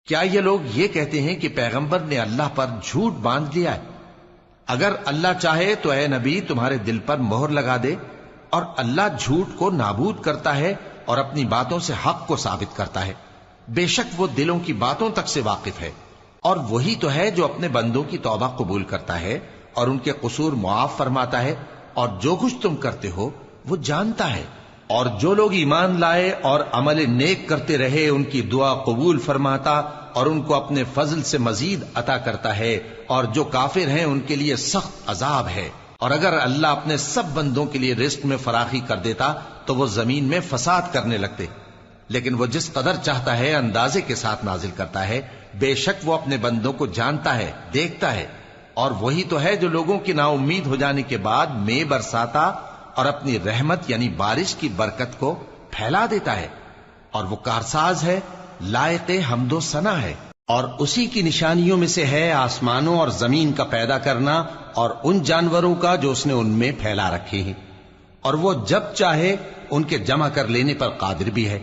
کیا یہ لوگ یہ کہتے ہیں کہ پیغمبر نے اللہ پر جھوٹ باندھ لیا ہے؟ اگر اللہ چاہے تو اے نبی تمہارے دل پر مہر لگا دے، اور اللہ جھوٹ کو نابود کرتا ہے اور اپنی باتوں سے حق کو ثابت کرتا ہے۔ بے شک وہ دلوں کی باتوں تک سے واقف ہے، اور وہی تو ہے جو اپنے بندوں کی توبہ قبول کرتا ہے اور ان کے قصور معاف فرماتا ہے، اور جو کچھ تم کرتے ہو وہ جانتا ہے۔ اور جو لوگ ایمان لائے اور عمل نیک کرتے رہے ان کی دعا قبول فرماتا اور ان کو اپنے فضل سے مزید عطا کرتا ہے، اور جو کافر ہیں ان کے لیے سخت عذاب ہے۔ اور اگر اللہ اپنے سب بندوں کے لیے رزق میں فراخی کر دیتا تو وہ زمین میں فساد کرنے لگتے، لیکن وہ جس قدر چاہتا ہے اندازے کے ساتھ نازل کرتا ہے۔ بے شک وہ اپنے بندوں کو جانتا ہے، دیکھتا ہے۔ اور وہی تو ہے جو لوگوں کی نا امید ہو جانے کے بعد میں برساتا اور اپنی رحمت یعنی بارش کی برکت کو پھیلا دیتا ہے، اور وہ کارساز ہے، لائق حمد و ثنا ہے۔ اور اسی کی نشانیوں میں سے ہے آسمانوں اور زمین کا پیدا کرنا اور ان جانوروں کا جو اس نے ان میں پھیلا رکھے ہیں، اور وہ جب چاہے ان کے جمع کر لینے پر قادر بھی ہے۔